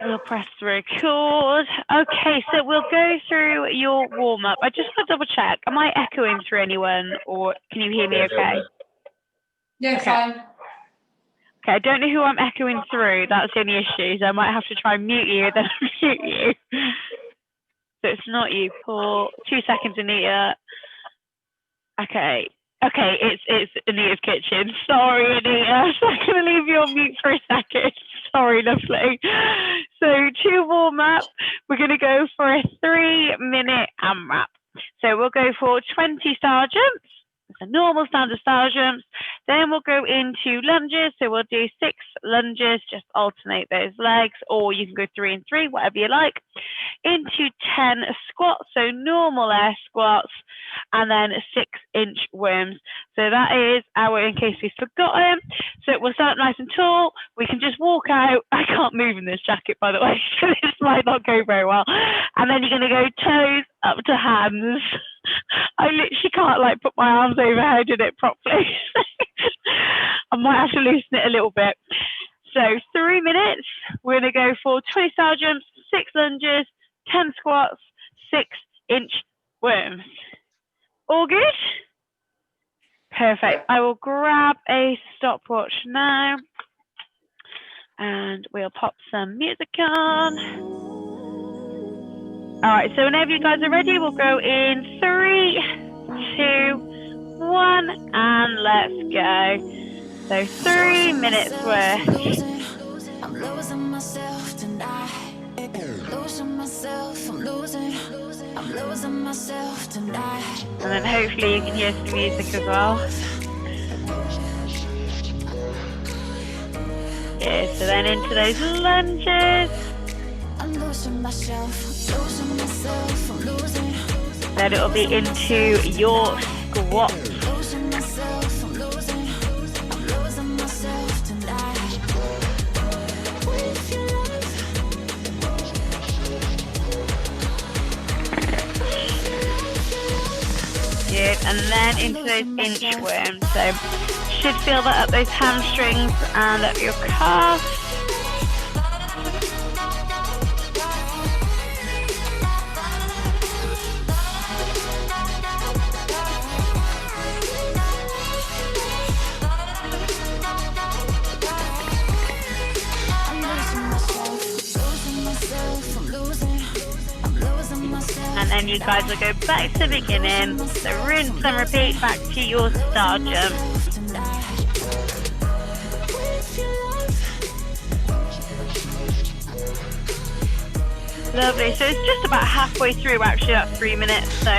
We'll press record. Okay, so we'll go through your warm-up. I just want to double check. Am I echoing through anyone, or can you hear me okay? Yeah, okay. fine. Okay, I don't know who I'm echoing through. That's the only issue. So I might have to try and mute you, then mute you. So it's not you, Paul. 2 seconds, Anita. Okay. Okay, it's Anita's kitchen. Sorry, Anita. So I'm going to leave you on mute for a second. Sorry, lovely. So to warm up, we're going to go for a 3-minute AMRAP. So we'll go for 20 star jumps. It's a normal standard star jumps. Then we'll go into lunges. So we'll do 6 lunges, just alternate those legs, or you can go 3 and 3, whatever you like. Into 10 squats, so normal air squats, and then 6-inch worms. So that is our, in case we've forgotten. So we'll start nice and tall. We can just walk out. I can't move in this jacket, by the way, so this might not go very well. And then you're going to go toes up to hands. I literally can't like put my arms overhead in it properly. I might have to loosen it a little bit. So 3 minutes, we're going to go for 20 star jumps, 6 lunges, 10 squats, 6-inch worms. All good? Perfect. I will grab a stopwatch now and we'll pop some music on. All right, so whenever you guys are ready, we'll go in 3, 2, 1, and let's go. So 3 minutes worth. I'm losing myself tonight. Losing myself, I'm losing myself tonight. And then hopefully you can hear some music as well. Yeah, so then into those lunges. I'm losing myself, losing myself, I'm losing. Then it'll be into your squats. Losing myself, I'm losing myself tonight. With your love. Good, and then into those inchworms. So should feel that up those hamstrings and up your calves. And then you guys will go back to the beginning, so rinse and repeat back to your star jump. Lovely, so it's just about halfway through actually, that 3 minutes, so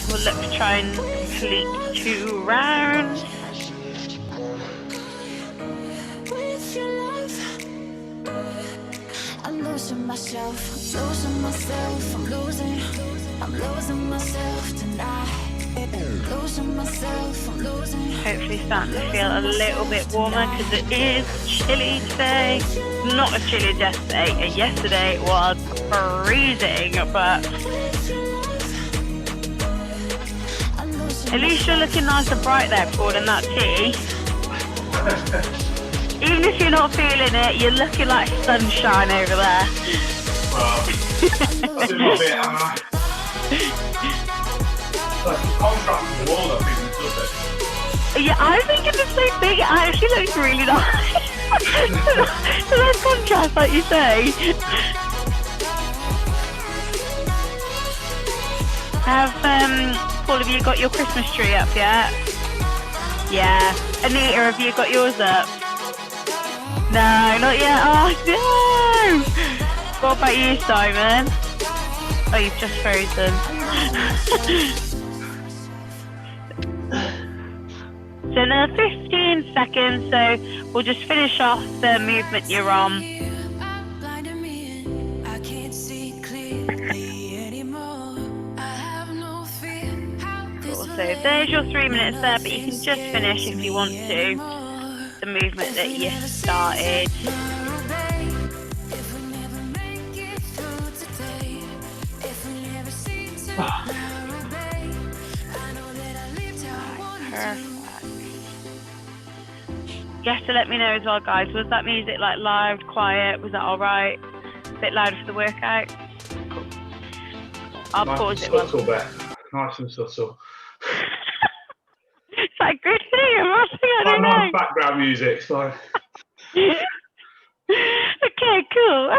we'll look to try and complete 2 rounds. I'm losing myself, I'm losing myself tonight. Losing myself, I'm losing. Hopefully starting to feel a little bit warmer because it is chilly today. Not as chilly as yesterday. Yesterday was freezing, but at least you're looking nice and bright there, Paul, in that tea. Even if you're not feeling it, you're looking like sunshine over there. Well, that's a little bit, am I? Like the contrast in the wall, I think it's lovely. Yeah, I was thinking the same thing. It actually looks really nice. So there's contrast, like you say. Paul, have you got your Christmas tree up yet? Yeah. Anita, have you got yours up? No, not yet. Oh, no. What about you, Simon? Oh, you've just frozen. So another 15 seconds, so we'll just finish off the movement you're on. Cool, so there's your 3 minutes there, but you can just finish if you want to the movement that you started. Perfect. You have to let me know as well, guys. Was that music like loud, quiet? Was that all right? A bit louder for the workout? I'll pause it. Subtle, Beth. Nice and subtle. Is that a good thing? I'm asking, I don't Nice know. background music. It's fine. Okay, cool.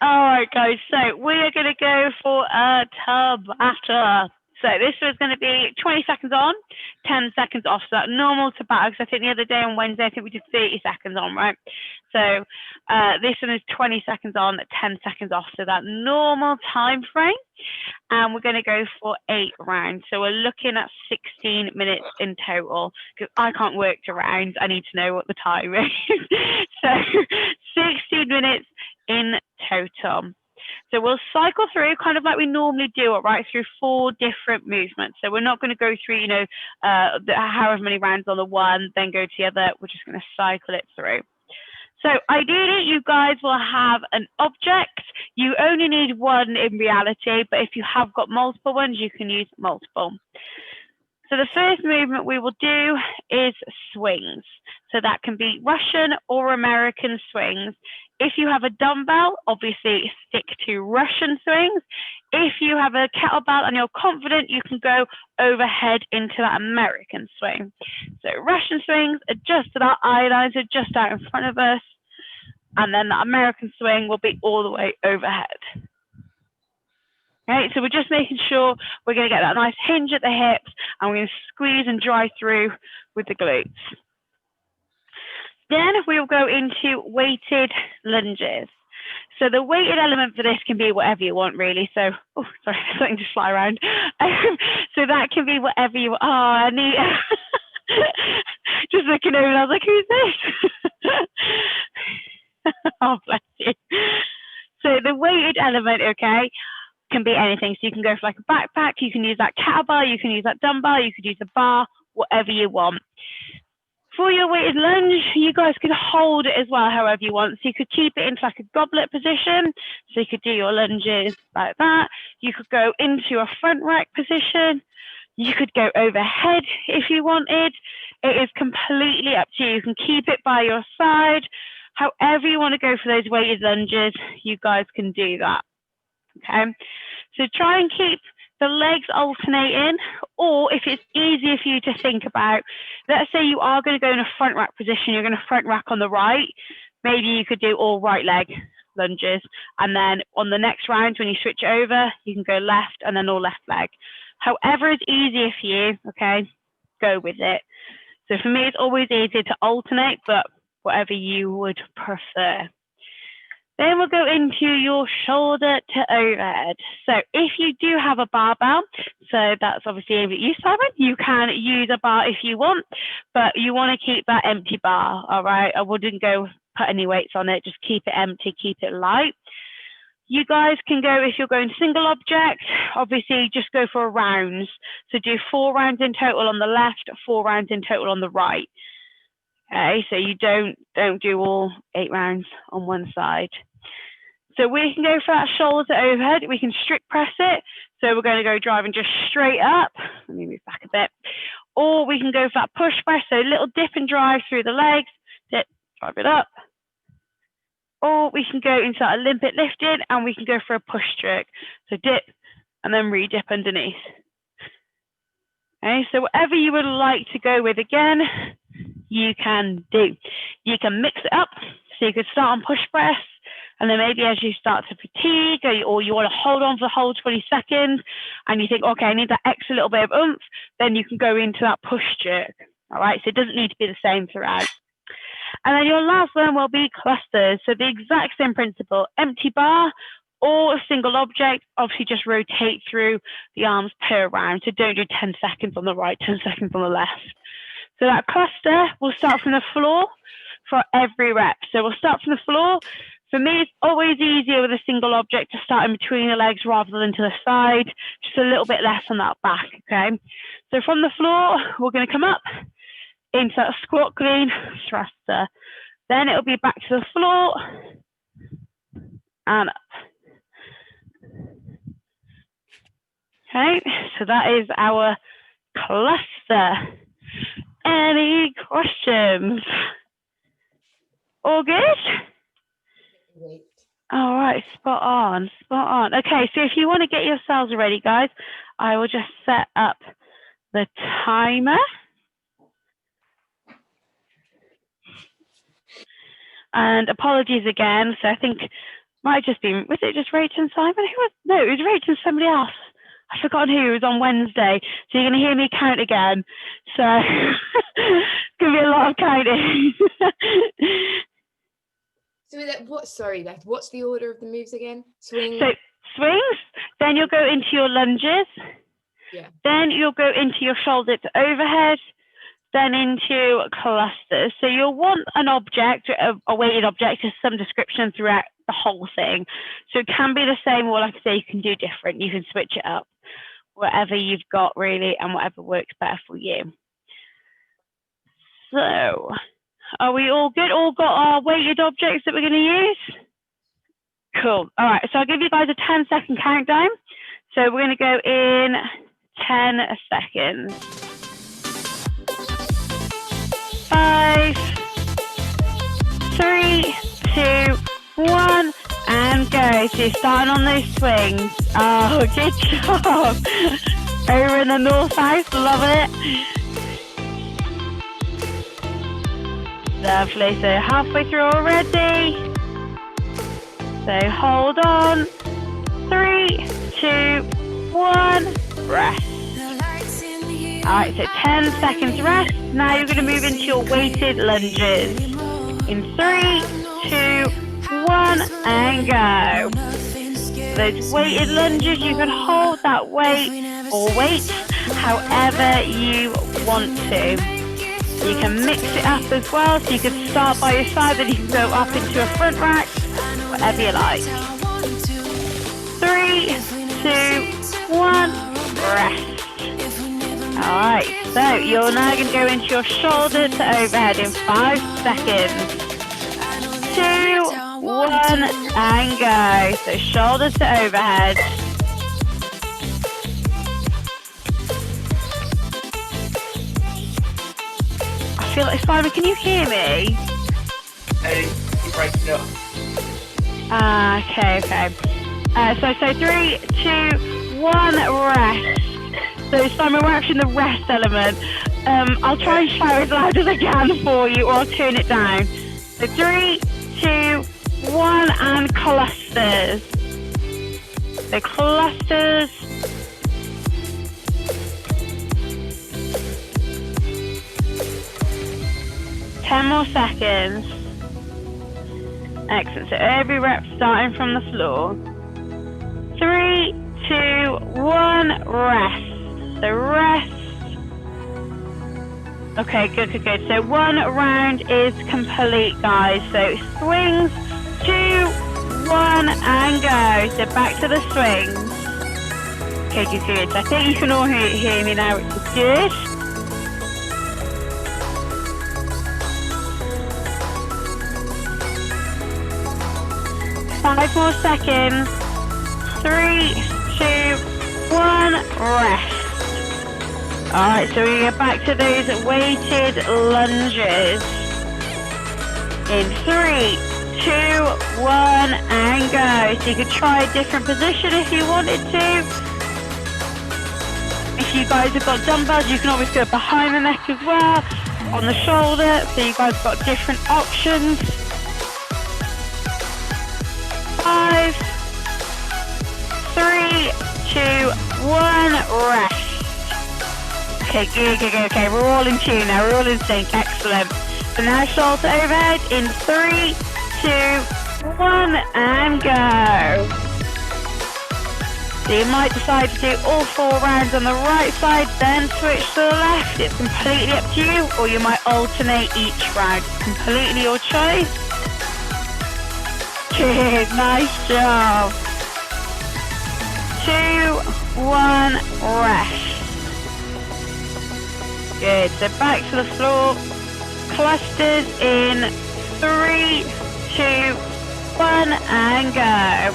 All right, guys. So we are going to go for a Tabata. So this was going to be 20 seconds on, 10 seconds off. So that normal Tabata, because I think the other day on Wednesday, I think we did 30 seconds on, right? So this one is 20 seconds on, 10 seconds off. So that normal time frame. And we're going to go for 8 rounds. So we're looking at 16 minutes in total, because I can't work to rounds. I need to know what the time is. So 16 minutes in total. So we'll cycle through kind of like we normally do it, right, through 4 different movements. So we're not going to go through, you know, however many rounds on the one, then go to the other. We're just going to cycle it through. So ideally, you guys will have an object. You only need one in reality, but if you have got multiple ones, you can use multiple. So the first movement we will do is swings. So that can be Russian or American swings. If you have a dumbbell, obviously stick to Russian swings. If you have a kettlebell and you're confident, you can go overhead into that American swing. So Russian swings are just at our eye lines, are just out in front of us. And then the American swing will be all the way overhead. Okay, so we're just making sure we're going to get that nice hinge at the hips, and we're going to squeeze and drive through with the glutes. Then we will go into weighted lunges. So the weighted element for this can be whatever you want, really. So, oh, sorry, something just fly around. So that can be whatever you want. Oh, I need, just looking over, I was like, who's this? Oh, bless you. So the weighted element, okay, can be anything. So you can go for like a backpack, you can use that kettlebell, you can use that dumbbell, you could use a bar, whatever you want. For your weighted lunge, you guys could hold it as well, however you want. So you could keep it into like a goblet position. So you could do your lunges like that. You could go into a front rack position. You could go overhead if you wanted. It is completely up to you. You can keep it by your side. However you want to go for those weighted lunges, you guys can do that. Okay, so try and keep the legs alternating, or if it's easier for you to think about, let's say you are going to go in a front rack position, you're going to front rack on the right, maybe you could do all right leg lunges, and then on the next round when you switch over, you can go left and then all left leg. However is easier for you, okay, go with it. So for me, it's always easier to alternate, but whatever you would prefer. Then we'll go into your shoulder to overhead. So if you do have a barbell, so that's obviously aimed at you, Simon, you can use a bar if you want, but you want to keep that empty bar, all right? I wouldn't go put any weights on it, just keep it empty, keep it light. You guys can go, if you're going single object, obviously just go for rounds. So do 4 rounds in total on the left, 4 rounds in total on the right. Okay, so you don't do all 8 rounds on one side. So we can go for that shoulder to overhead. We can strict press it. So we're going to go driving just straight up. Let me move back a bit. Or we can go for that push press. So little dip and drive through the legs. Dip, drive it up. Or we can go into that Olympic lifting and we can go for a push jerk. So dip and then re-dip underneath. Okay, so whatever you would like to go with again, you can do. You can mix it up. So you could start on push press, and then maybe as you start to fatigue or you want to hold on for the whole 20 seconds and you think, okay, I need that extra little bit of oomph, then you can go into that push jerk. All right, so it doesn't need to be the same throughout. And then your last one will be clusters. So the exact same principle, empty bar or a single object, obviously just rotate through the arms per round. So don't do 10 seconds on the right, 10 seconds on the left. So that cluster will start from the floor for every rep. So we'll start from the floor. For me, it's always easier with a single object to start in between the legs rather than to the side, just a little bit less on that back, okay? So from the floor, we're going to come up into that squat clean thruster. Then it'll be back to the floor and up. Okay, so that is our cluster. Any questions? All good? Wait. All right, spot on, spot on. Okay, so if you want to get yourselves ready, guys, I will just set up the timer. And apologies again. So I think might have just been, was it just Rachel and Simon? Who was, no, it was Rachel and somebody else. I've forgotten who. It was on Wednesday. So you're going to hear me count again. So it's going to be a lot of counting. So what's the order of the moves again? Swing. So swings, then you'll go into your lunges. Yeah. Then you'll go into your shoulder to overhead, then into clusters. So you'll want an object, a weighted object of some description throughout the whole thing. So it can be the same, or like I say, you can do different. You can switch it up, whatever you've got really, and whatever works better for you. So, are we all good? All got our weighted objects that we're going to use? Cool. All right, so I'll give you guys a 10-second countdown. So we're going to go in 10 seconds. 5, 3, 2, 1, and go. So you're starting on those swings. Oh, good job. Over in the north house, love it. Lovely, so halfway through already. So hold on. 3, 2, 1, rest. Alright, so 10 seconds rest. Now you're going to move into your weighted lunges. In 3, 2, 1, and go. Those weighted lunges, you can hold that weight or weight however you want to. You can mix it up as well, so you can start by your side, then you can go up into a front rack, whatever you like. 3, 2, 1, rest. Alright, so you're now going to go into your shoulder to overhead in 5 seconds. 2, 1, and go. So shoulder to overhead. I feel like, Simon, can you hear me? Hey, you breaking up. Okay. So 3, 2, 1, rest. So Simon, we're actually in the rest element. I'll try and shout as loud as I can for you, or I'll turn it down. So 3, 2, 1, and clusters. So clusters. Ten more seconds. Excellent. So every rep starting from the floor. 3, 2, 1, rest. So rest. Okay, good. So one round is complete, guys. So swings, 2, 1, and go. So back to the swings. Okay, good. I think you can all hear me now, which is good. Five more seconds. 3, 2, 1, rest. Alright, so we get back to those weighted lunges. In 3, 2, 1, and go. So you could try a different position if you wanted to. If you guys have got dumbbells, you can always go behind the neck as well, on the shoulder, so you guys have got different options. 5, 3, 2, 1, rest. Okay, good. Okay, we're all in tune now. We're all in sync. Excellent. So now shoulder overhead in 3, 2, 1, and go. So you might decide to do all 4 rounds on the right side, then switch to the left. It's completely up to you, or you might alternate each round. It's completely your choice. Good, nice job. 2, 1, rest. Good, so back to the floor. Clusters in 3, 2, 1, and go.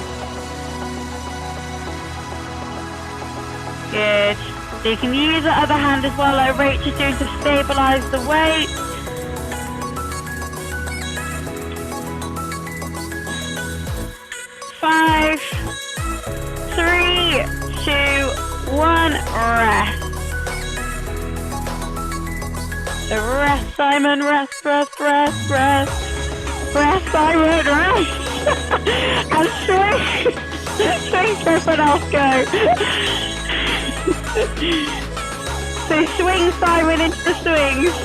Good. So you can use the other hand as well, like Rachel's doing, to stabilise the weight. Five, 3, 2, 1, rest. So rest, Simon, rest, rest, rest, rest. Rest, Simon, rest. And swing. Swing for everyone else, go. So swing, Simon, into the swings.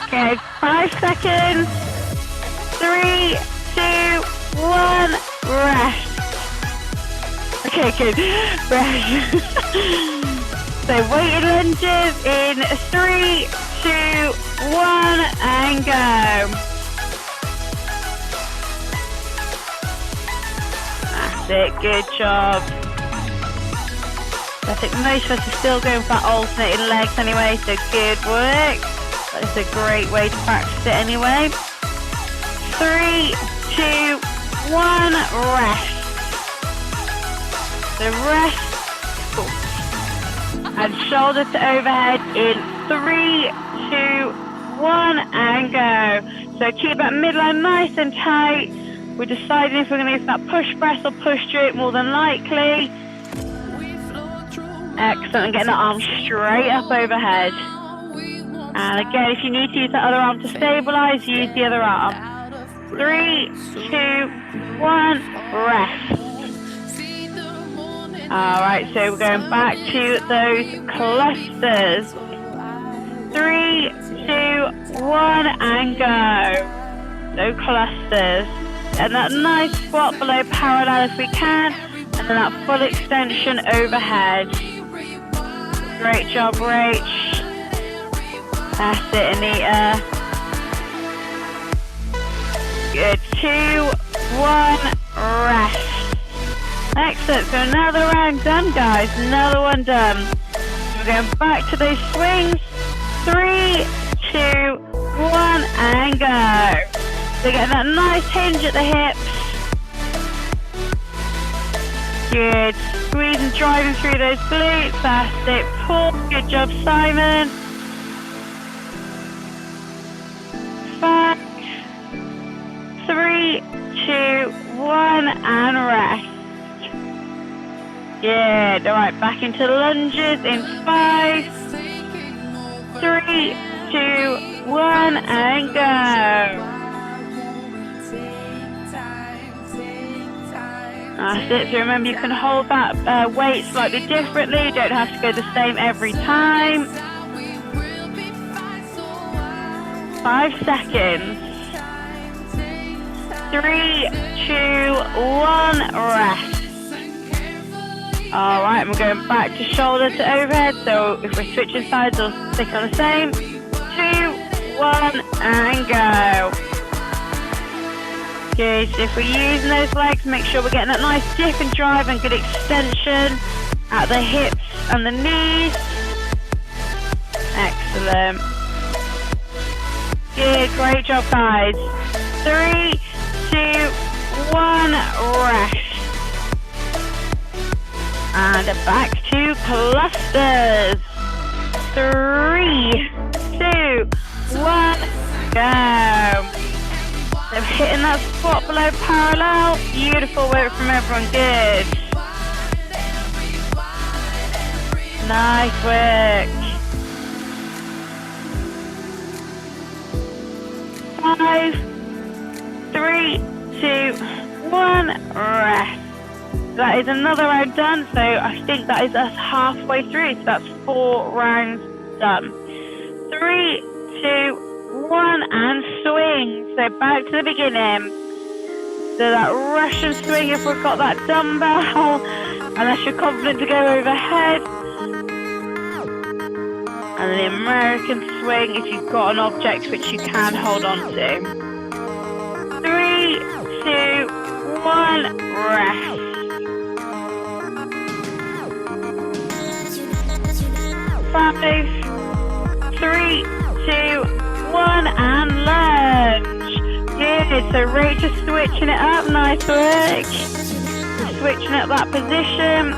Okay, 5 seconds. 3, 2, 1, rest. Okay, good. Rest. So weighted lunges in 3, 2, 1, and go. That's it, good job. I think most of us are still going for alternating legs anyway, so good work. That's a great way to practice it anyway. 3, 2, 1, rest. So rest. And shoulder to overhead in 3, 2, 1, and go. So keep that midline nice and tight. We're deciding if we're going to use that push press or push jerk more than likely. Excellent. And getting the arm straight up overhead. And again, if you need to use the other arm to stabilize, use the other arm. 3, 2, 1, rest. Alright, so we're going back to those clusters. 3, 2, 1, and go. So clusters. And that nice squat below parallel if we can. And then that full extension overhead. Great job, Rach. That's it, Anita. Good. 2, 1, rest. Excellent. So another round done, guys. Another one done. We're going back to those swings. 3, 2, 1, and go. So get that nice hinge at the hips. Good. Squeeze and driving through those glutes. That's it. Pull. Good job, Simon. 5, 3, 2, 1, and rest. Good. All right, back into lunges in 5, 3, 2, 1, and go. That's it. So remember, you can hold that weight slightly differently. You don't have to go the same every time. 5 seconds. 3, 2, 1, rest. Alright, we're going back to shoulder to overhead, so if we're switching sides, we'll stick on the same. 2, 1, and go. Good, so if we're using those legs, make sure we're getting that nice dip and drive and good extension at the hips and the knees. Excellent. Good, great job, guys. 3, 2, 1, rest. And back to clusters. 3, 2, 1, go. So hitting that squat below parallel. Beautiful work from everyone. Good. Nice work. 5, 3, 2, 1, rest. That is another round done, so I think that is us halfway through, so that's 4 rounds done. 3, 2, 1, and swing. So back to the beginning. So that Russian swing if we've got that dumbbell, unless you're confident to go overhead. And the American swing if you've got an object which you can hold on to. 3, 2, 1, rest. 5, 3, 2, 1, and lunge. Good. Good, so Rachel switching it up, nice work. Switching up that position.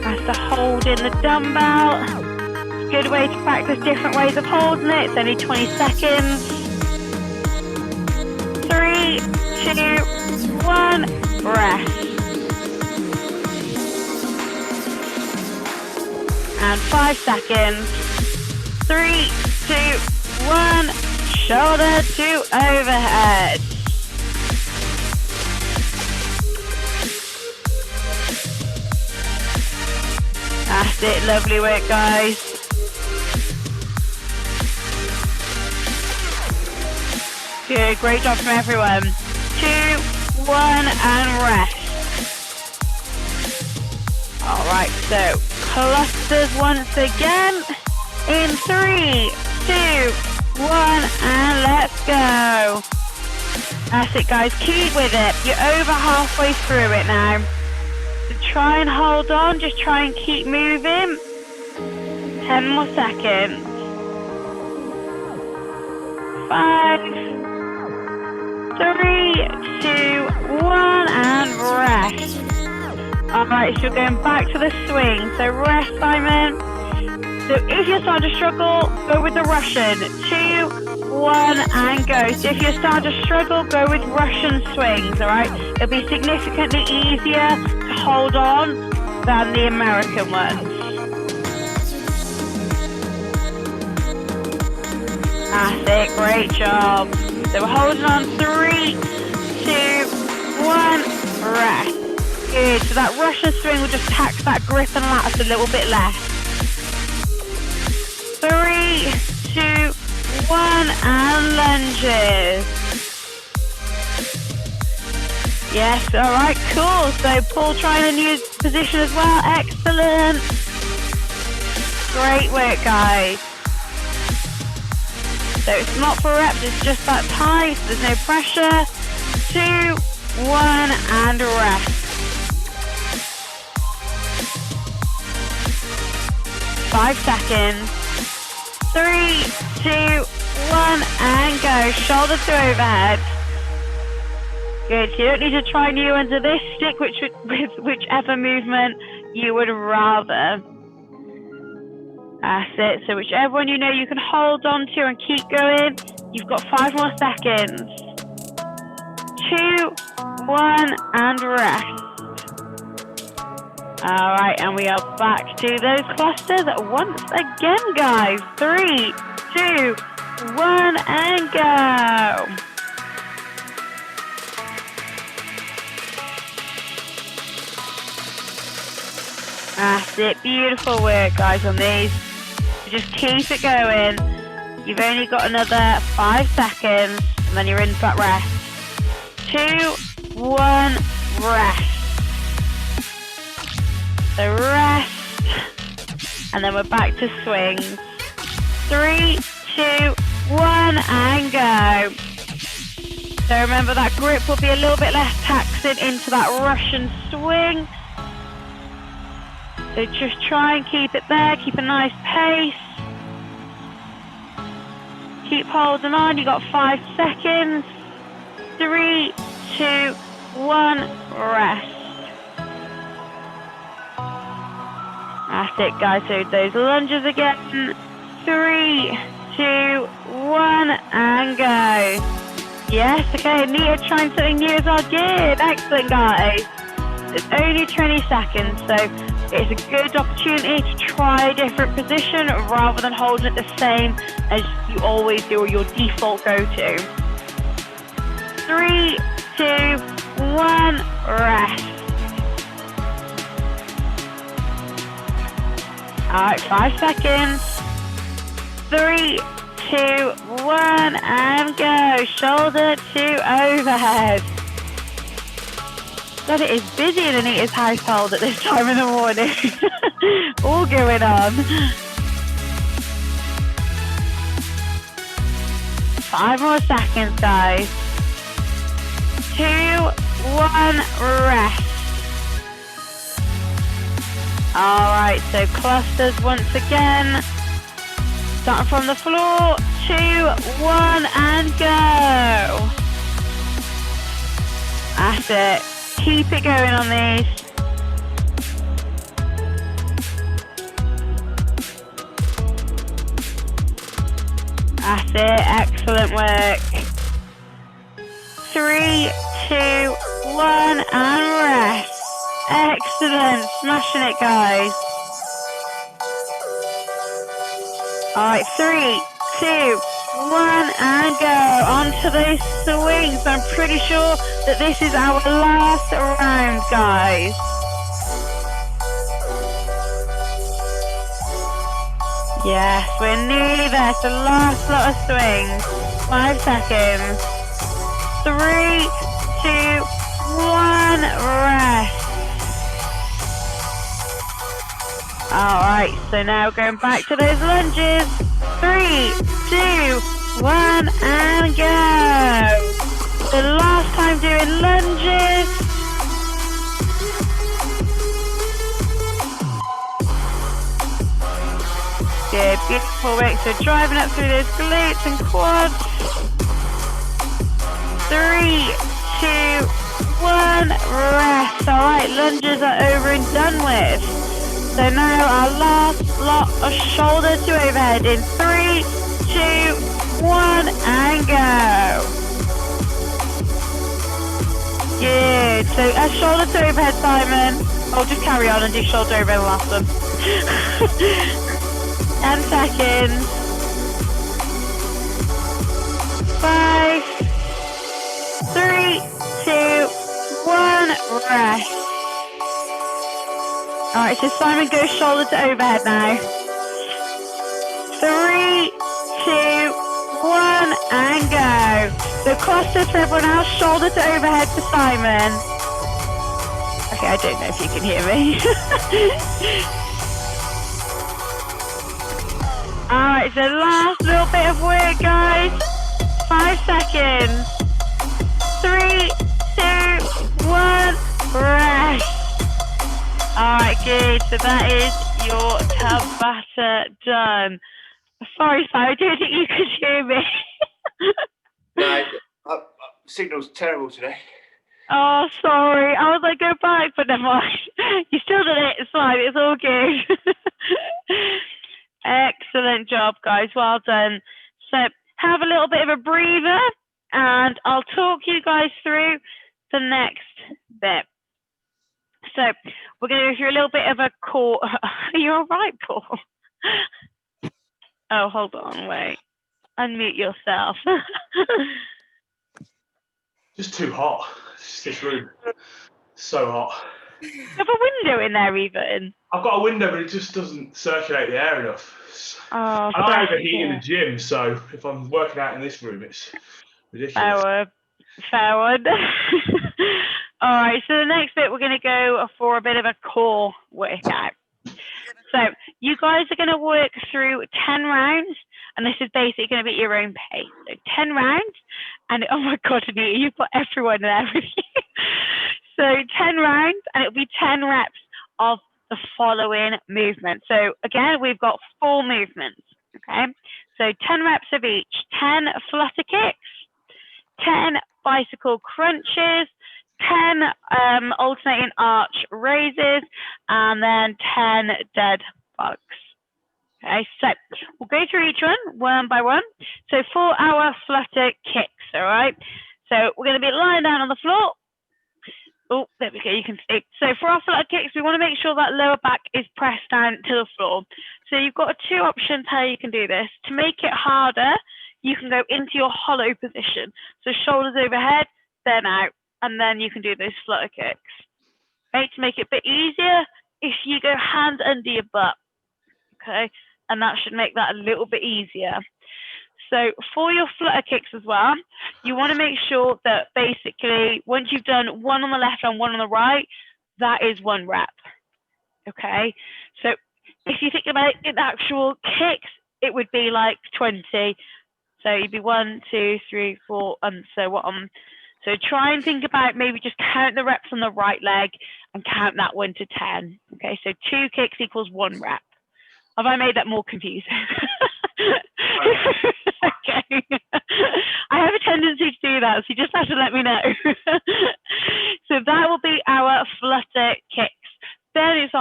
Has to hold in the dumbbell. It's a good way to practice different ways of holding it. It's only 20 seconds. 3, 2, 1, rest. And 5 seconds. 3, 2, 1, shoulder to overhead. That's it, lovely work, guys. Good, great job from everyone. 2, 1, and rest. Alright, so clusters once again. In 3, 2, 1, and let's go. That's it, guys. Keep with it. You're over halfway through it now. So try and hold on. Just try and keep moving. 10 more seconds. 5, 3, 2, 1, and rest. Alright, so you're going back to the swing. So rest, Simon. So if you're starting to struggle, go with the Russian. 2, 1, and go. So if you're starting to struggle, go with Russian swings, alright? It'll be significantly easier to hold on than the American ones. That's it, great job. So we're holding on. 3, 2, 1, rest. Good, so that Russian swing will just tax that grip and lattice a little bit less. 3, 2, 1, and lunges. Yes, alright, cool. So Paul trying a new position as well. Excellent. Great work, guys. So it's not for reps, it's just that time, so there's no pressure. 2, 1, and rest. 5 seconds. 3, 2, 1, and go. Shoulder to overhead. Good. You don't need to try new ones of this. Stick with whichever movement you would rather. That's it. So whichever one you know you can hold on to and keep going. You've got 5 more seconds. 2, 1, and rest. Alright, and we are back to those clusters once again, guys. 3, 2, 1, and go. That's it. Beautiful work, guys, on these. Just keep it going. You've only got another 5 seconds, and then you're in for that rest. 2, 1, rest. So rest, and then we're back to swings. 3, 2, 1, and go. So remember that grip will be a little bit less taxing into that Russian swing. So just try and keep it there, keep a nice pace. Keep holding on, you got 5 seconds. 3, 2, 1, rest. That's it, guys. So those lunges again. 3, 2, 1, and go. Yes, okay. Nita trying something new as well. Good. Excellent, guys. It's only 20 seconds, so it's a good opportunity to try a different position rather than holding it the same as you always do or your default go-to. 3, 2, 1, rest. Alright, 5 seconds. 3, 2, 1, and go. Shoulder to overhead. God, it is busy in Anita's household at this time in the morning. All going on. 5 more seconds, guys. 2, 1, rest. Alright, so clusters once again. Starting from the floor. 2, 1, and go. That's it. Keep it going on these. That's it. Excellent work. 3, 2, 1, and rest. Excellent. Smashing it, guys. All right, 3, 2, 1, and go. Onto those swings. I'm pretty sure that this is our last round, guys. Yes, we're nearly there. So last lot of swings. 5 seconds. 3, 2, 1, rest. All right, so now going back to those lunges. 3, 2, 1, and go. The last time doing lunges. Good, beautiful work. So driving up through those glutes and quads. 3, 2, 1, rest. All right, lunges are over and done with. So now our last lot of shoulder to overhead in 3, 2, 1, and go. Good. So a shoulder to overhead, Simon. Oh, just carry on and do shoulder overhead the last one. 10 seconds. 5, 3, 2, 1, rest. All right, so Simon goes shoulder to overhead now. 3, 2, 1, and go. So clusters for everyone else, shoulder to overhead for Simon. Okay, I don't know if you can hear me. All right, so last little bit of work, guys. 5 seconds. 3, 2, 1, rest. All right, good. So that is your Tabata done. Sorry, Simon, I don't think you could hear me. No, signal's terrible today. Oh, sorry. I was like, go back, but never mind. You still did it. It's fine. It's all good. Excellent job, guys. Well done. So have a little bit of a breather, and I'll talk you guys through the next bit. So we're going to go through a little bit of a core. Are you all right, Paul? Oh, hold on, wait. Unmute yourself. Just too hot. This room. So hot. You have a window in there even? I've got a window, but it just doesn't circulate the air enough. Oh, I overheat in the gym, so if I'm working out in this room, it's ridiculous. Fair one. All right, so the next bit we're going to go for a bit of a core workout. So you guys are going to work through 10 rounds, and this is basically going to be at your own pace. So 10 rounds, and oh my God, Anita, you've got everyone there with you. So 10 rounds, and it'll be 10 reps of the following movement. So again, we've got 4 movements, okay? So 10 reps of each, 10 flutter kicks, 10 bicycle crunches, 10 alternating arch raises, and then 10 dead bugs. Okay, so we'll go through each one by one. So for our flutter kicks, all right? So we're going to be lying down on the floor. Oh, there we go, you can see. So for our flutter kicks, we want to make sure that lower back is pressed down to the floor. So you've got 2 options how you can do this. To make it harder, you can go into your hollow position. So shoulders overhead, then out, and then you can do those flutter kicks. Okay, to make it a bit easier, if you go hand under your butt, okay, and that should make that a little bit easier. So for your flutter kicks as well, you want to make sure that basically once you've done one on the left and one on the right, that is 1 rep. Okay, so if you think about it, in actual kicks, it would be like 20. So you'd be 1, 2, 3, 4, and so on. So try and think about maybe just count the reps on the right leg and count that 1 to 10. Okay, so 2 kicks equals 1 rep. Have I made that more confusing? Okay. I have a tendency to do that, so you just have to let me know.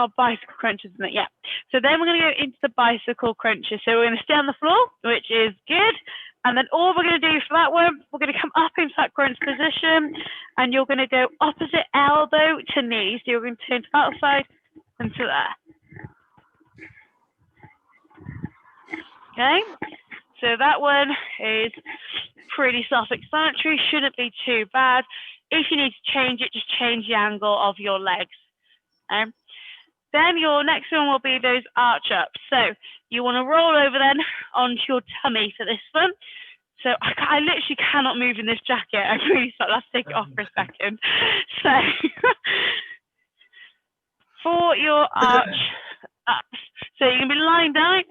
Oh, bicycle crunches, isn't it? Yeah. So then we're going to go into the bicycle crunches. So we're going to stay on the floor, which is good. And then all we're going to do for that one, we're going to come up into that crunch position, and you're going to go opposite elbow to knee. So you're going to turn to that side and to there. Okay. So that one is pretty self-explanatory. Shouldn't be too bad. If you need to change it, just change the angle of your legs. Okay. Then your next one will be those arch ups. So you want to roll over then onto your tummy for this one. So I literally cannot move in this jacket. I really thought I'll take it off for a second. So for your arch ups, so you're going to be lying down.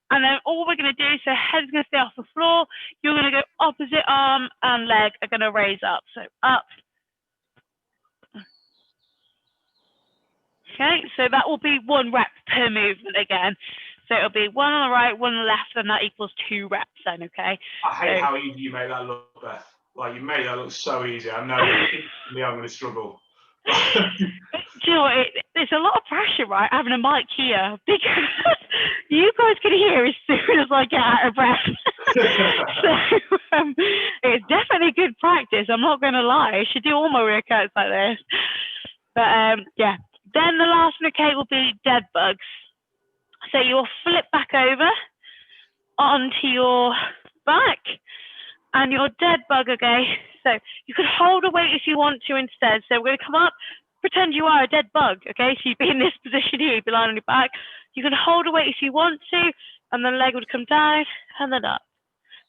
And then all we're going to do, so head's going to stay off the floor. You're going to go opposite arm and leg are going to raise up. So up. Okay, so that will be 1 rep per movement again. So it'll be 1 on the right, 1 on the left, and that equals 2 reps then, okay? I hate how easy you make that look, Beth. Like, you made that look so easy. I know instantly I'm going to struggle. Do you know what? It's a lot of pressure, right, having a mic here, because you guys can hear as soon as I get out of breath. So it's definitely good practice. I'm not going to lie. I should do all my workouts like this. But yeah. Then the last one, okay, will be dead bugs. So you'll flip back over onto your back and your dead bug, okay? So you could hold a weight if you want to instead. So we're going to come up, pretend you are a dead bug, okay? So you'd be in this position here, you'd be lying on your back. You can hold a weight if you want to, and the leg would come down and then up.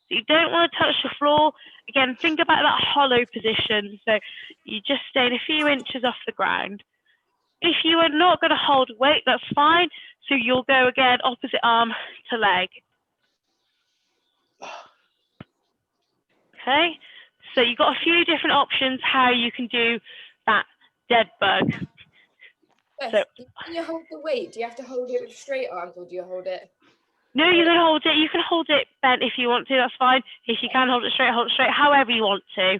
So you don't want to touch the floor. Again, think about that hollow position. So you just staying a few inches off the ground. If you are not going to hold weight, that's fine. So you'll go again, opposite arm to leg. Okay, so you've got a few different options how you can do that dead bug. Beth, when you hold the weight, do you have to hold it with straight arms or do you hold it? No, you can hold it. You can hold it bent if you want to. That's fine. If you can hold it straight, however you want to.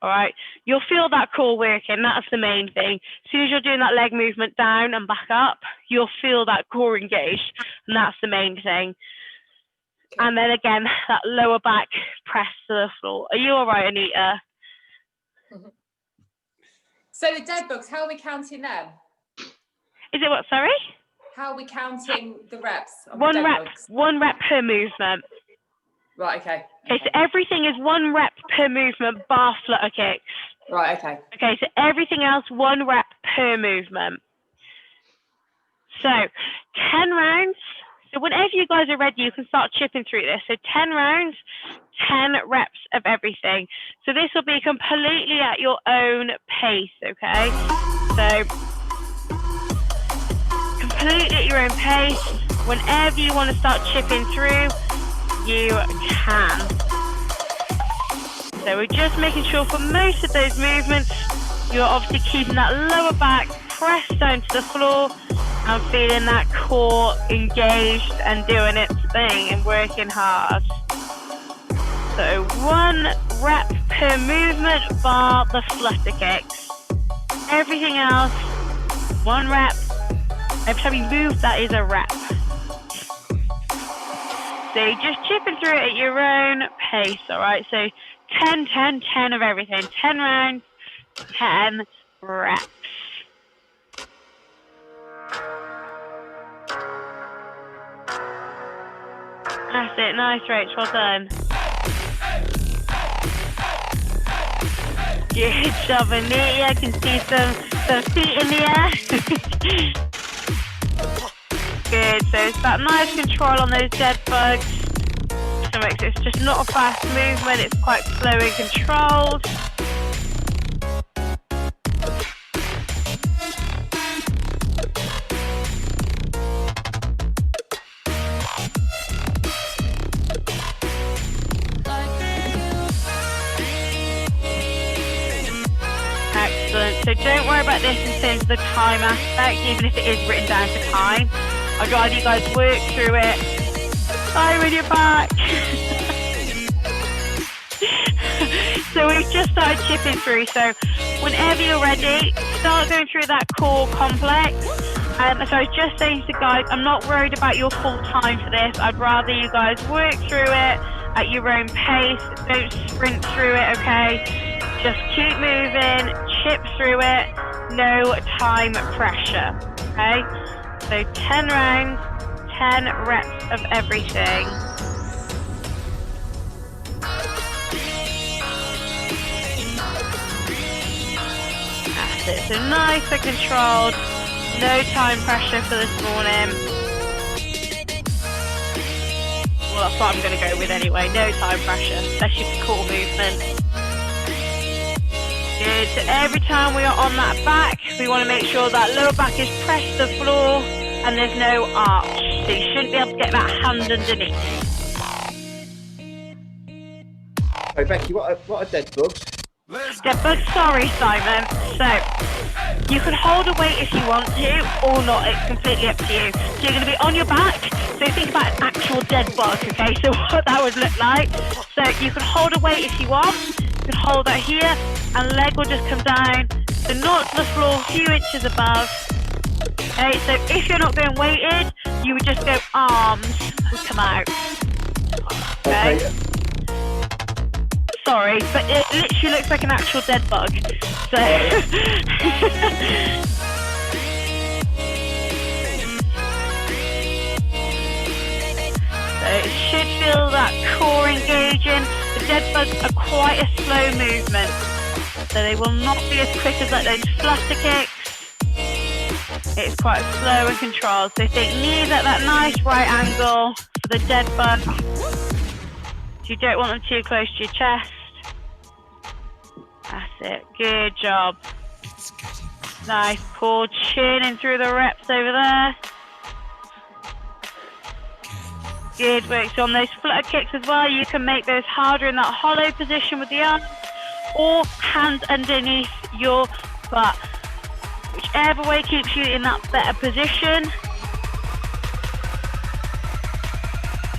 All right, you'll feel that core working. That's the main thing. As soon as you're doing that leg movement down and back up, you'll feel that core engaged, and that's the main thing. Okay. And then again, that lower back press to the floor. Are you all right, Anita? So the dead bugs, how are we counting them? Is it what? Sorry. How are we counting the reps? One rep per movement. Right, okay. Okay, so everything is 1 rep per movement, bar flutter kicks. Right, okay. Okay, so everything else, 1 rep per movement. So 10 rounds. So whenever you guys are ready, you can start chipping through this. So 10 rounds, 10 reps of everything. So this will be completely at your own pace, okay? So completely at your own pace. Whenever you want to start chipping through, you can. So we're just making sure for most of those movements, you're obviously keeping that lower back pressed down to the floor and feeling that core engaged and doing its thing and working hard. So 1 rep per movement, bar the flutter kicks. Everything else, 1 rep. Every time you move, that is a rep. So you're just chipping through it at your own pace, all right? So 10, 10, 10 of everything. 10 rounds, 10 reps. That's it. Nice, Rach. Well done. Good job, Anita. I can see some feet in the air. Good, so it's that nice control on those dead bugs. So it's just not a fast movement, it's quite slow and controlled. Excellent, so don't worry about this in terms of the time aspect, even if it is written down for time. I'd rather you guys work through it. Bye when you're back. So we've just started chipping through. So whenever you're ready, start going through that core complex. So I was just saying to the guys, I'm not worried about your full time for this. I'd rather you guys work through it at your own pace. Don't sprint through it, okay? Just keep moving, chip through it, no time pressure, okay? So 10 rounds, 10 reps of everything. That's it, so nice and controlled. No time pressure for this morning. Well, that's what I'm going to go with anyway. No time pressure, especially for core movement. Good. So every time we are on that back, we want to make sure that lower back is pressed to the floor and there's no arch. So you shouldn't be able to get that hand underneath. Hey Becky, what are dead bugs? Dead bugs, sorry Simon. So you can hold a weight if you want to or not, it's completely up to you. So you're going to be on your back, so think about an actual dead bug, okay, so what that would look like. So you can hold a weight if you want, you can hold that here, and leg will just come down, so not to the floor, a few inches above. Okay, so if you're not going weighted, you would just go arms would come out. Okay. Sorry, but it literally looks like an actual dead bug. So, so it should feel that core engaging. The dead bugs are quite a slow movement, so they will not be as quick as like those flutter kicks. It's quite slow and controlled. So think knees at that nice right angle for the dead bug. You don't want them too close to your chest. That's it. Good job. Nice pull, churning through the reps over there. Good work. So on those flutter kicks as well, you can make those harder in that hollow position with the arms or hands underneath your butt. Whichever way keeps you in that better position.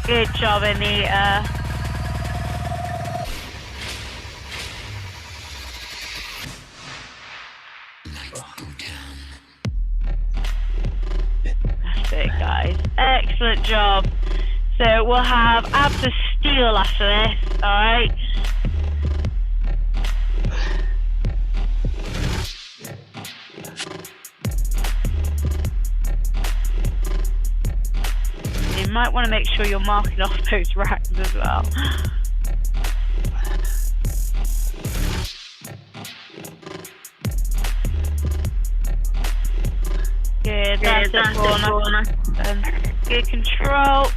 Good job, Anita. That's it, guys. Excellent job. So we'll have abs of steel after this, alright? You might want to make sure you're marking off those racks as well. Good, that's it, corner. Good control.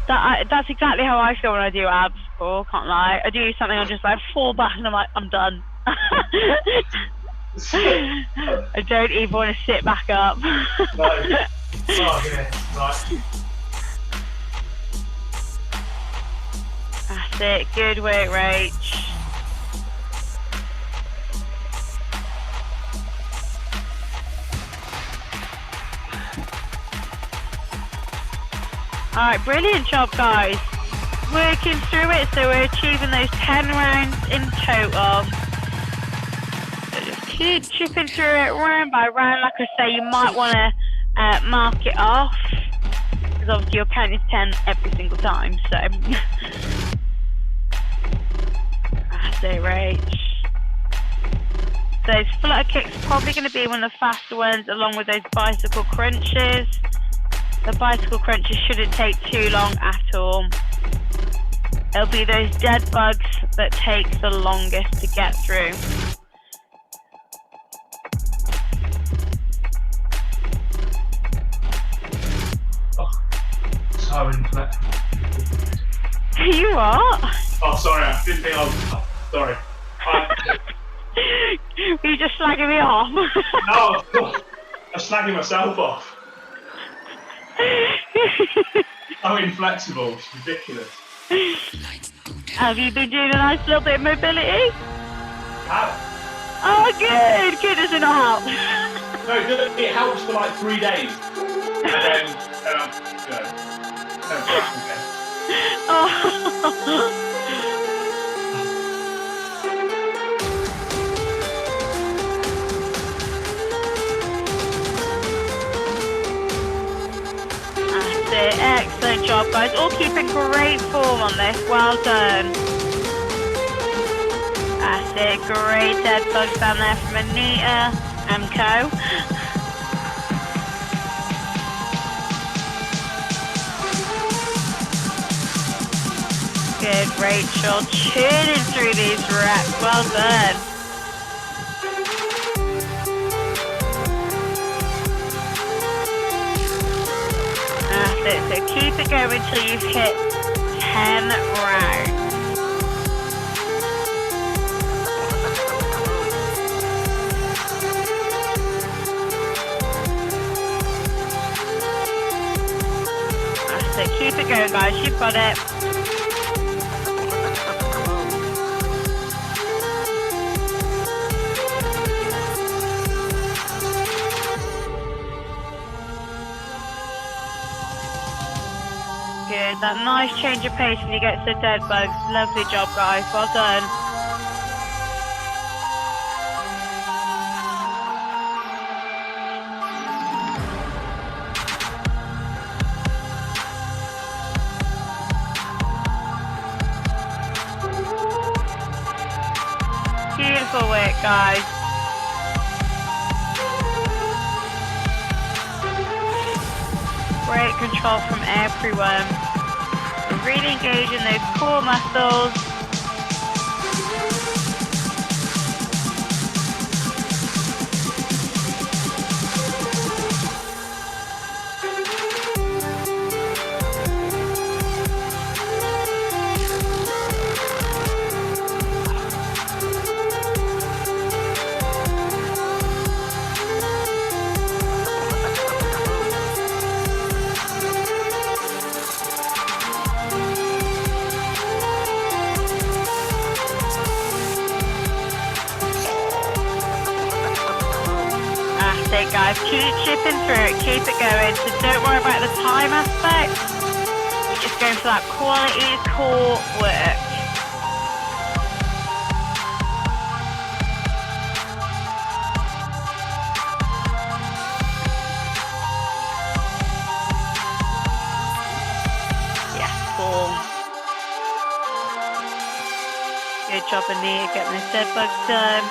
That's exactly how I feel when I do abs, Paul, can't lie. I do something, I'm just like, fall back and I'm like, I'm done. I don't even want to sit back up. No. Oh, yeah. Right. That's it, good work, Rach. Alright, brilliant job, guys. Working through it, so we're achieving those 10 rounds in total. So just keep chipping through it round by round. Like I say, you might want to mark it off, because obviously you're counting to 10 every single time, so. That's it, Rach. Those flutter kicks are probably going to be one of the faster ones, along with those bicycle crunches. The bicycle crunches shouldn't take too long at all. It'll be those dead bugs that take the longest to get through. Oh, so inflexible. You what? Oh, sorry, I didn't think I was. Oh, sorry. Were you just slagging me off? No, I'm slagging myself off. So inflexible, it's ridiculous. Have you been doing a nice little bit of mobility? How? Oh, good. Good as an help. No, it helps for like 3 days. And then, crash again. Oh. Good job, guys. All keeping great form on this. Well done. That's it. Great dead bugs down there from Anita and co. Good, Rachel. Churning through these reps. Well done. That's it. So keep it going until you've hit 10 rounds. That's it. Keep it going, guys. You've got it. Good. That nice change of pace when you get to the dead bugs. Lovely job, guys. Well done. Beautiful work, guys. Great control from everyone. We're really engaging those core muscles. Guys, keep chipping through it, keep it going, so don't worry about the time aspect, we're just going for that quality core work. Yes, cool. Good job, Anita, getting those dead bugs done.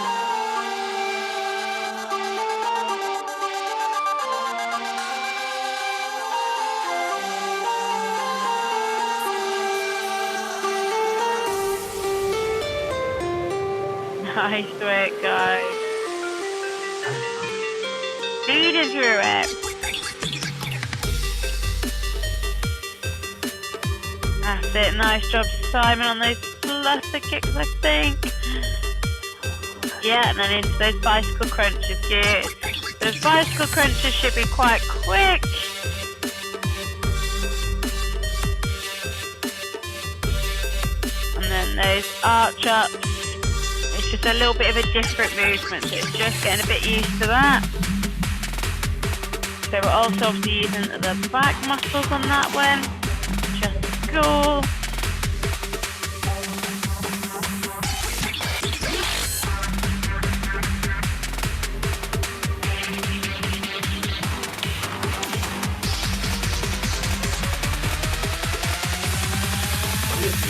Nice work, guys. Speeding through it. That's it. Nice job, Simon, on those flutter kicks, I think. Yeah, and then into those bicycle crunches. Good. Those bicycle crunches should be quite quick. And then those arch ups. Just a little bit of a different movement, so it's just getting a bit used to that. So we're also obviously using the back muscles on that one. Just cool.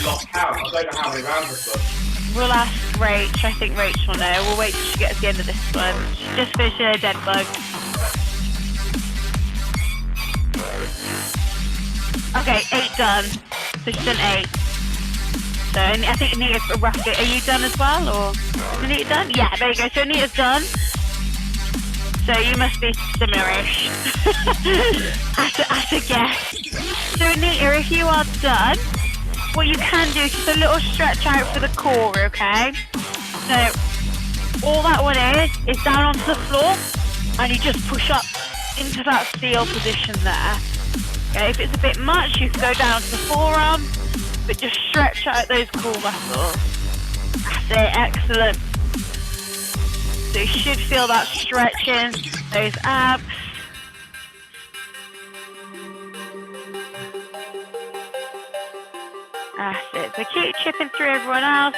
Lost count. I don't know how many rounds this was. We'll ask Rach. I think Rach will know. We'll wait till she gets to the end of this one. She's just finishing her dead bug. Okay, 8 done. So she's done 8. So I think Anita's roughly. Are you done as well, or is Anita done? Yeah, there you go. So Anita's done. So you must be similar-ish. at a guess. So Anita, if you are done, what you can do is just a little stretch out for the core, okay? So all that one is down onto the floor, and you just push up into that seal position there. Okay, if it's a bit much, you can go down to the forearm, but just stretch out those core muscles. That's it, excellent. So you should feel that stretching, those abs. That's it. So keep chipping through everyone else.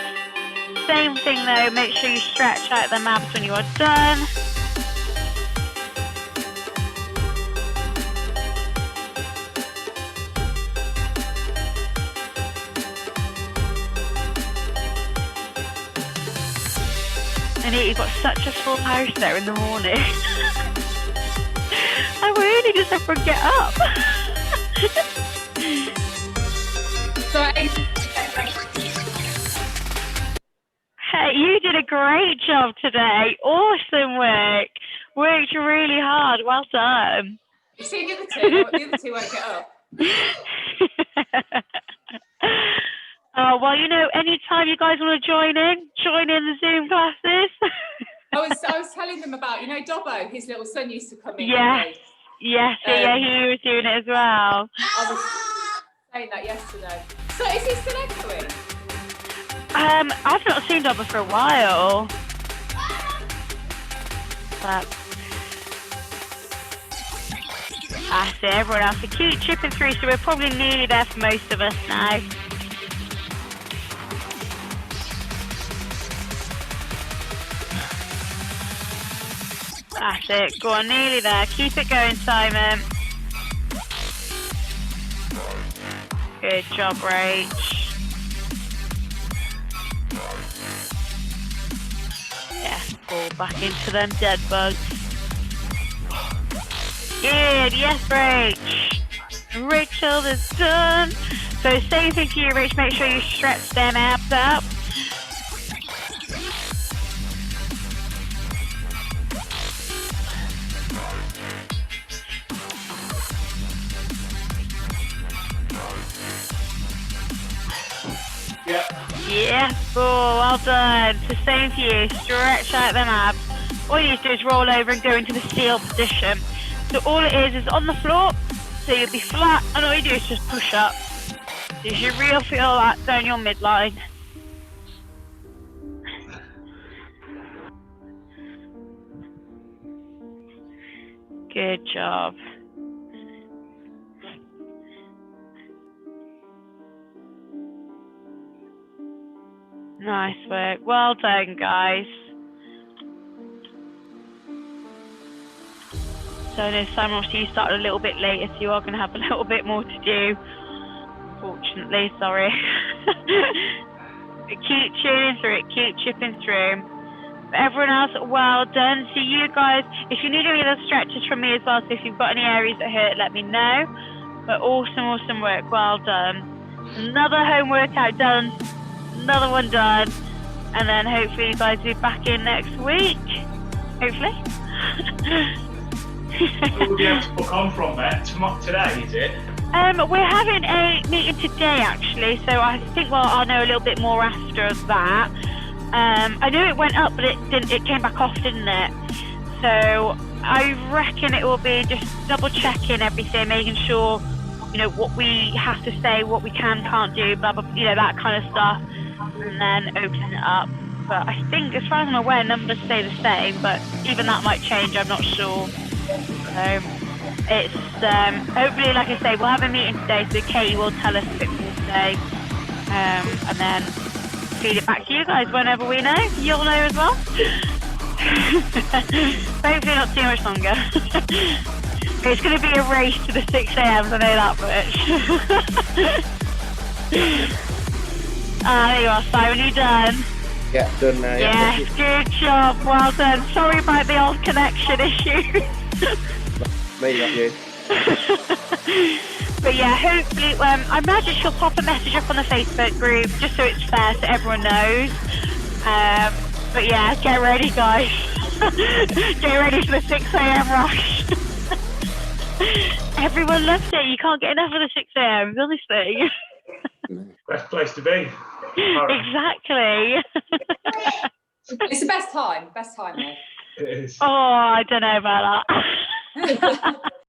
Same thing though, make sure you stretch out the abs when you are done. Anita, you've got such a full house there in the morning. I really just have to get up. Hey, you did a great job today. Awesome work. Worked really hard. Well done. You see the other two? The other two won't get up. Oh, well, you know, anytime you guys want to join in the Zoom classes. I was telling them about, you know, Dobbo, his little son used to come in. Yeah. didn't Yes, yeah, he was doing it as well. he? I was saying that yesterday. So is he still echoing? I've not seen Dobber for a while. But that's it, everyone else. So keep chipping through, so we're probably nearly there for most of us now. That's it, go on, nearly there. Keep it going, Simon. Good job, Rach. Yeah, fall back into them dead bugs. Good, yes, Rach. Rachel is done. So same thing for you, Rach. Make sure you stretch them abs up. Yeah. Yes, oh, well done. So same for you. Stretch out them abs. All you need to do is roll over and go into the seal position. So all it is on the floor. So you'll be flat, and all you do is just push up. So you should really feel that down your midline. Good job. Nice work. Well done, guys. So I know Simon, obviously you started a little bit later, so you are going to have a little bit more to do. Fortunately, sorry. But keep tuning through it, keep chipping through. But everyone else, well done. So you guys, if you need any other stretches from me as well, so if you've got any areas that hurt, let me know. But awesome work, well done. Another home workout done. Another one done, and then hopefully you guys will be back in next week. Hopefully. Where will be able to book on from there? Today, is it? We're having a meeting today actually, so I think I'll know a little bit more after that. I knew it went up, but it didn't. It came back off, didn't it? So I reckon it will be just double checking everything, making sure you know what we have to say, what we can't do, blah blah, you know, that kind of stuff. And then open it up. But I think, as far as I'm aware, numbers stay the same, but even that might change, I'm not sure. So it's hopefully, like I say, we'll have a meeting today, so Katie will tell us a bit more today, and then feed it back to you guys whenever we know. You'll know as well. Hopefully not too much longer. It's going to be a race to the 6 a.m. I know that much. There you are, Simon, you done? Yeah, done now. Yeah, good job, well done. Sorry about the old connection issue. Me, not you. But yeah, hopefully, I imagine she'll pop a message up on the Facebook group, just so it's fair so everyone knows. But yeah, get ready, guys. Get ready for the 6 a.m. rush. Everyone loves it. You can't get enough of the 6 a.m. honestly. Best place to be. Exactly. It's the best time though. It is. Oh, I don't know about that.